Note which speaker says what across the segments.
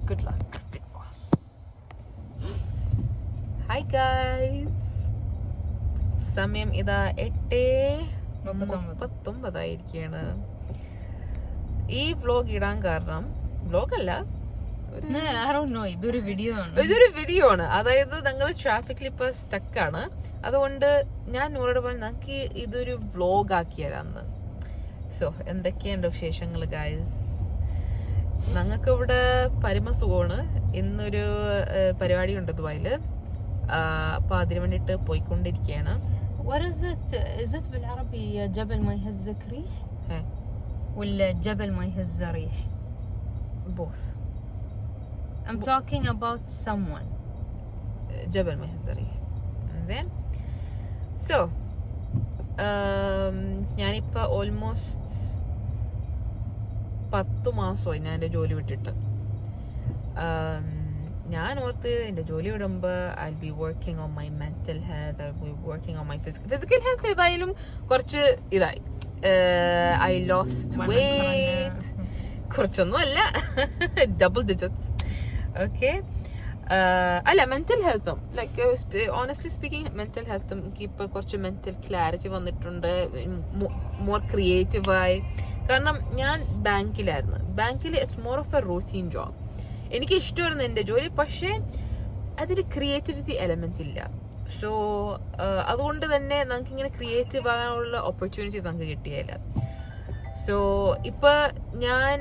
Speaker 1: Good luck, Big Boss. Hi guys. സമയം ഇതാ 8:39 ആയിരിക്കാണ്. ഈ വ്ലോഗ് ഇടാൻ കാരണം വ്ലോഗല്ല,
Speaker 2: ഇതൊരു വീഡിയോ
Speaker 1: ആണ്. അതായത് ഞങ്ങൾ ട്രാഫിക്കിൽ ഇപ്പൊ സ്റ്റക്കാണ്. അതുകൊണ്ട് ഞാൻ നൂറോട് പറഞ്ഞു നമുക്ക് ഇതൊരു വ്ലോഗ് ആക്കിയാലാന്ന്. സോ എന്തൊക്കെയുണ്ട് വിശേഷങ്ങൾ ഗൈസ്? ഞങ്ങൾക്ക് ഇവിടെ പരമസുഖമാണ്. ഇന്നൊരു പരിപാടി ഉണ്ട് ദുബായില്. അപ്പൊ അതിനു വേണ്ടിട്ട് പോയിക്കൊണ്ടിരിക്കുകയാണ്.
Speaker 2: What is it? Is it بالعربي جبل ما يهز ريح؟ ولا جبل ما يهز ريح؟
Speaker 1: Both.
Speaker 2: I'm talking about someone.
Speaker 1: جبل ما يهز ريح. زين. So ഞാനിപ്പോ ഓൾമോസ്റ്റ് 10 മാസമായി ഞാൻ എൻ്റെ ജോലി വിട്ടിട്ട്. ഞാൻ ഓർത്ത് എൻ്റെ ജോലി വിടുമ്പോൾ I be working on my mental health, I be working on my physical health. ഏതായാലും കുറച്ച് ഇതായി. I lost weight. കുറച്ചൊന്നും അല്ല, ഡബിൾ ഡിജിറ്റ്സ്. ഓക്കെ. അല്ല, മെന്റൽ ഹെൽത്തും ലൈക്ക് ഓണസ്റ്റ്ലി സ്പീക്കിംഗ് മെന്റൽ ഹെൽത്തും എനിക്ക് ഇപ്പൊ കുറച്ച് മെന്റൽ ക്ലാരിറ്റി വന്നിട്ടുണ്ട്, മോർ ക്രിയേറ്റീവായി. കാരണം ഞാൻ ബാങ്കിലായിരുന്നു. ബാങ്കിൽ it's more of a routine job. എനിക്ക് ഇഷ്ടമായിരുന്നു എൻ്റെ ജോലി, പക്ഷേ അതിൽ ക്രിയേറ്റിവിറ്റി എലമെന്റ് ഇല്ല. സോ അതുകൊണ്ട് തന്നെ നമുക്ക് ഇങ്ങനെ ക്രിയേറ്റീവ് ആകാനുള്ള ഓപ്പർച്യൂണിറ്റീസ് നമുക്ക് കിട്ടിയില്ല. സോ ഇപ്പൊ ഞാൻ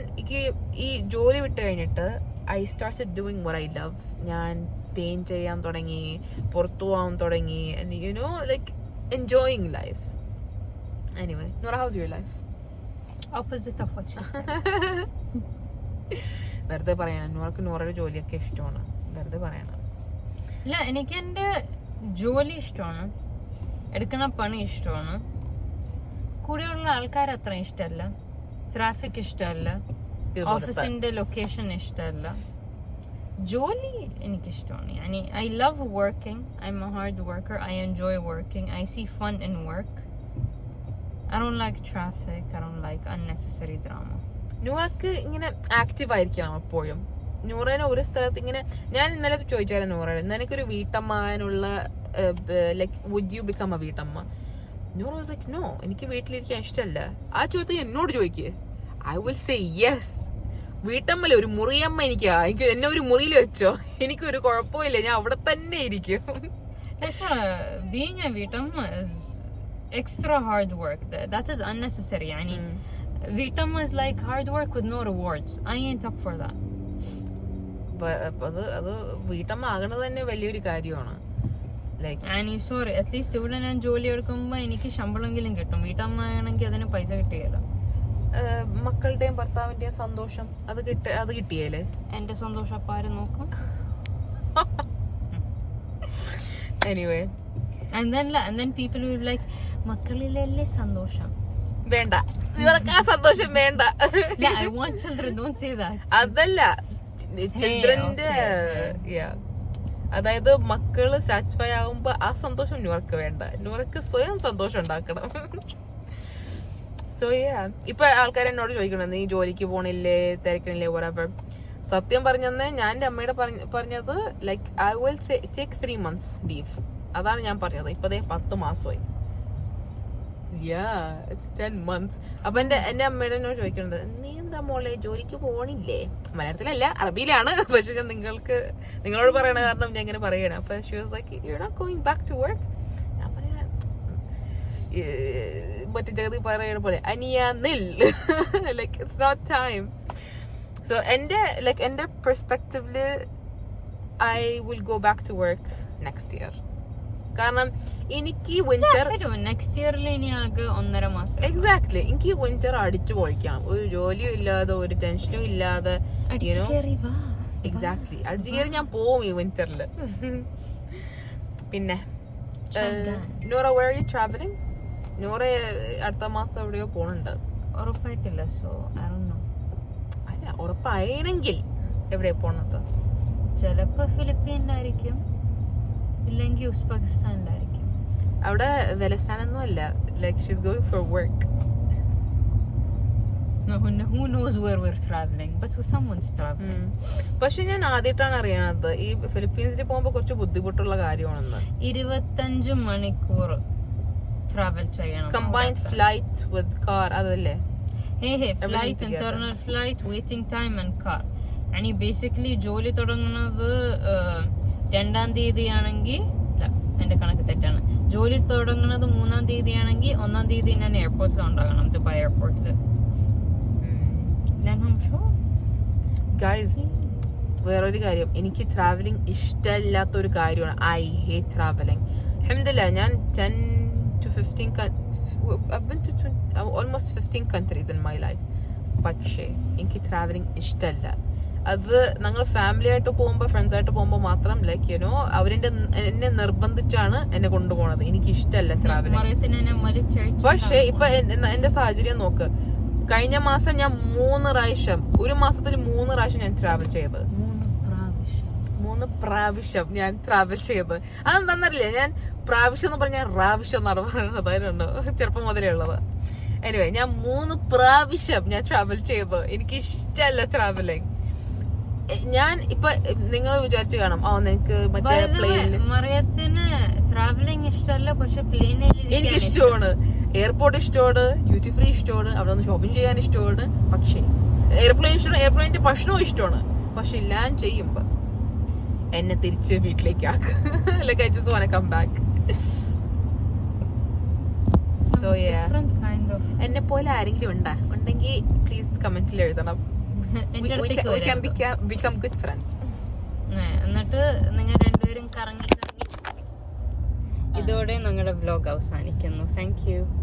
Speaker 1: ഈ ജോലി വിട്ട് കഴിഞ്ഞിട്ട് I started doing what I love. ഞാൻ പെയിന്റ് ചെയ്യാൻ തുടങ്ങി, പുറത്തു പോകാൻ തുടങ്ങി, and you know, like enjoying life. Anyway, Noora, how's your life?
Speaker 2: Opposite of what she said.
Speaker 1: വെറുതെ പറയണം. നോറയുടെ ജോലിയൊക്കെ ഇഷ്ടമാണ്. വെറുതെ പറയണം.
Speaker 2: ഇല്ല, എനിക്ക് എൻ്റെ ജോലി ഇഷ്ടമാണ്, എടുക്കുന്ന പണി ഇഷ്ടമാണ്. കൂടെയുള്ള ആൾക്കാർ അത്ര ഇഷ്ടമല്ല, ട്രാഫിക് ഇഷ്ടമല്ല, ഓഫീസിന്റെ ലൊക്കേഷൻ ഇഷ്ടമല്ല. ജോലി എനിക്കിഷ്ടമാണ്. I love working. I am a hard worker. I enjoy working. I see fun in work. I don't like traffic. I don't like unnecessary drama.
Speaker 1: നൂറക്ക് ഇങ്ങനെ ആക്റ്റീവ് ആയിരിക്കണം എപ്പോഴും. നൂറേനെ ഒരു സ്ഥലത്ത് ഇങ്ങനെ, ഞാൻ ഇന്നലെ ചോദിച്ചാലും നൂറ നിനക്കൊരു വീട്ടമ്മാനുള്ള like would you become a വീട്ടമ്മ? നൂറ വാസ് ലൈക്ക് നോ, എനിക്ക് വീട്ടിലിരിക്കാൻ ഇഷ്ടമല്ല. ആ ചോദ്യം എന്നോട് ചോദിക്കേ, ഐ വിൽ സേ യെസ്. വീട്ടമ്മല്ല, ഒരു മുറിയമ്മ എനിക്ക് എന്നെ ഒരു മുറിയിൽ വെച്ചോ, എനിക്കൊരു കുഴപ്പമില്ല, ഞാൻ അവിടെ തന്നെ ഇരിക്കും.
Speaker 2: Being a വീട്ടമ്മ is extra hard work. That is unnecessary. വീട്ടമ്മ is like hard work with no rewards. I ain't up for that.
Speaker 1: അത് വീട്ടമ്മ ആകണത് തന്നെ വലിയൊരു കാര്യമാണ്.
Speaker 2: സോറി, അറ്റ്ലീസ്റ്റ് ഇവിടെ ഞാൻ ജോലി എടുക്കുമ്പോ എനിക്ക് ശമ്പളമെങ്കിലും കിട്ടും. വീട്ടമ്മ ആണെങ്കിൽ അതിന് പൈസ കിട്ടിയല്ലോ.
Speaker 1: മക്കളുടെയും ഭർത്താവിന്റെയും സന്തോഷം അത് കിട്ടിയല്ലേ?
Speaker 2: എന്റെ സന്തോഷം അപ്പൊ ആരും നോക്കും?
Speaker 1: Anyway,
Speaker 2: and then people will be like, മക്കളിലല്ലേ സന്തോഷം?
Speaker 1: വേണ്ട, ഇവർക്ക് ആ സന്തോഷം വേണ്ട.
Speaker 2: I want children, don't say that.
Speaker 1: അതല്ല, ചിൽഡ്രന്റെ അതായത് മക്കള് സാറ്റിസ്ഫൈ ആകുമ്പോ ആ സന്തോഷം ന്യൂർക്ക് വേണ്ട. ന്യൂർക്ക് സ്വയം സന്തോഷം ഉണ്ടാക്കണം. സോ ഇപ്പൊ ആൾക്കാർ എന്നോട് ചോദിക്കണം, നീ ജോലിക്ക് പോണില്ലേ, തിരക്കണില്ലേ, whatever. സത്യം പറഞ്ഞെന്ന് ഞാൻ എൻ്റെ അമ്മയുടെ പറഞ്ഞത് like I will take 3 months leave. അതാണ് ഞാൻ പറഞ്ഞത്. ഇപ്പൊ 10 മാസമായി. It's 10 months. അപ്പൊ എന്റെ അമ്മയുടെ എന്നോട് ചോദിക്കണത്, നീ എന്താ മോളെ ജോലിക്ക് പോണില്ലേ? മലയാളത്തിലല്ല, അറബിയിലാണ്. പക്ഷെ ഞാൻ നിങ്ങളോട് പറയണ കാരണം ഞാൻ ഇങ്ങനെ പറയണ. അപ്പൊ she was like, you're not going back to work? ഞാൻ പറയണ മറ്റേ ജഗതി പറയണ പോലെ അനിയാന്നിൽ, like it's not time. So എന്റെ പെർസ്പെക്റ്റീവില് I will go back to work next year. കാരണം എനിക്ക് വിന്റർ
Speaker 2: നെക്സ്റ്റ് ഇയറിൽ ഇനി ആകെ 1.5 മാസം.
Speaker 1: എക്സാക്ട്ലി. എനിക്ക് വിന്റർ അടിച്ചു പൊളിക്കണം, ഒരു ജോലിയും ഇല്ലാതെ, ഒരു ടെൻഷനും ഇല്ലാതെ. എക്സാക്ട്ലി, അടിച്ചു കയറി ഞാൻ പോവും ഈ വിന്ററിൽ. പിന്നെ Noora, where are you traveling? Noora അടുത്ത മാസം എവിടെയോ പോണുണ്ട്.
Speaker 2: ഉറപ്പായിട്ടില്ല. So I don't know.
Speaker 1: അല്ല, ഉറപ്പാണെങ്കിൽ എവിടെയാ പോണത്?
Speaker 2: ചിലപ്പോ ഫിലിപ്പീനിലായിരിക്കും, ഇല്ലെങ്കിൽ ഉസ്ബെക്കിസ്ഥാനിലായിരിക്കും.
Speaker 1: അവിടെ വെലസ്ഥാനൊന്നും അല്ല, like she's going for work.
Speaker 2: who knows where we're traveling, but someone's traveling.
Speaker 1: പക്ഷെ ഞാൻ ആദ്യമായിട്ടാണ് അറിയണത് ഈ ഫിലിപ്പീൻസിൽ പോകുമ്പോ കുറച്ച് ബുദ്ധിമുട്ടുള്ള കാര്യമാണെന്ന്.
Speaker 2: 25 മണിക്കൂർ ട്രാവൽ ചെയ്യണം.
Speaker 1: കമ്പൈൻഡ് ഫ്ലൈറ്റ് വിത്ത് കാർ അതല്ലേ?
Speaker 2: Flight, internal flight, waiting time and car. And basically ജോലി തുടങ്ങുന്നത് 2-ാം തീയതി ആണെങ്കിൽ, എന്റെ കണക്ക് തെറ്റാണ്, ജോലി തുടങ്ങുന്നത് 3-ാം തീയതി ആണെങ്കിൽ 1-ാം തീയതി ഞാൻ എയർപോർട്ടിൽ ഉണ്ടാകണം, ദുബായ് എയർപോർട്ടിൽ.
Speaker 1: ഗൈസ്, വേറൊരു കാര്യം, എനിക്ക് ട്രാവലിംഗ് ഇഷ്ടമില്ലാത്തൊരു കാര്യമാണ്. I hate travelling. അൽഹംദുലില്ലാഹ് ഞാൻ 10 to 15 I've been to almost 15 countries in my life. പക്ഷേ എനിക്ക് ട്രാവലിംഗ് ഇഷ്ടമല്ല. അത് ഞങ്ങൾ ഫാമിലി ആയിട്ട് പോകുമ്പോൾ, ഫ്രണ്ട്സ് ആയിട്ട് പോകുമ്പോൾ മാത്രം ലൈക്ക് യുനോ എന്നെ നിർബന്ധിച്ചാണ് എന്നെ കൊണ്ടുപോകണത്. എനിക്ക് ഇഷ്ടമല്ല ട്രാവലിംഗ്. പക്ഷേ ഇപ്പൊ എന്റെ സാഹചര്യം നോക്ക്, കഴിഞ്ഞ മാസം ഞാൻ 3 പ്രാവശ്യം, ഒരു മാസത്തിൽ 3 പ്രാവശ്യം ഞാൻ ട്രാവൽ ചെയ്ത്. 3 പ്രാവശ്യം ഞാൻ ട്രാവൽ ചെയ്ത്. അതെന്താന്നറിയില്ല, ഞാൻ പ്രാവശ്യം എന്ന് പറഞ്ഞാൽ റാവശ്യം എന്നാണ് പറയുന്നത്. അതിനുണ്ട് ചെറുപ്പം മുതലേ ഉള്ളത്. എനിവേ, ഞാൻ 3 പ്രാവശ്യം ഞാൻ ട്രാവൽ ചെയ്ത്. എനിക്ക് ഇഷ്ടമല്ല ട്രാവലിംഗ്. ഞാൻ ഇപ്പൊ നിങ്ങൾ വിചാരിച്ചു കാണാം, നിനക്ക് മറ്റേ പ്ലെയിനിൽ
Speaker 2: ട്രാവലിംഗ് ഇഷ്ടമല്ല, പക്ഷെ പ്ലെയിനിൽ
Speaker 1: എനിക്ക് ഇഷ്ടമാണ്. എയർപോർട്ട് ഇഷ്ടമാണ്, ഡ്യൂട്ടി ഫ്രീ ഇഷ്ടമാണ്, അവിടെ നിന്ന് ഷോപ്പിംഗ് ചെയ്യാൻ ഇഷ്ടമാണ്. പക്ഷേ എയർപ്ലെയിൻ ഇഷ്ടമാണ്, എയർപ്ലെയിനിന്റെ ഭക്ഷണവും ഇഷ്ടമാണ്. പക്ഷെ ലാൻഡ് ചെയ്യുമ്പോ എന്നെ തിരിച്ച് വീട്ടിലേക്ക് ആക്ക്. Like I just want to come back. So yeah, എന്നെ പോലെ ആരെങ്കിലും ഉണ്ടെങ്കിൽ പ്ലീസ് കമന്റിൽ എഴുതണം. We can become good friends.
Speaker 2: എന്നിട്ട് നിങ്ങൾ രണ്ടുപേരും കറങ്ങി ഇതോടെ ഞങ്ങളുടെ വ്ലോഗ് അവസാനിക്കുന്നു. Thank you.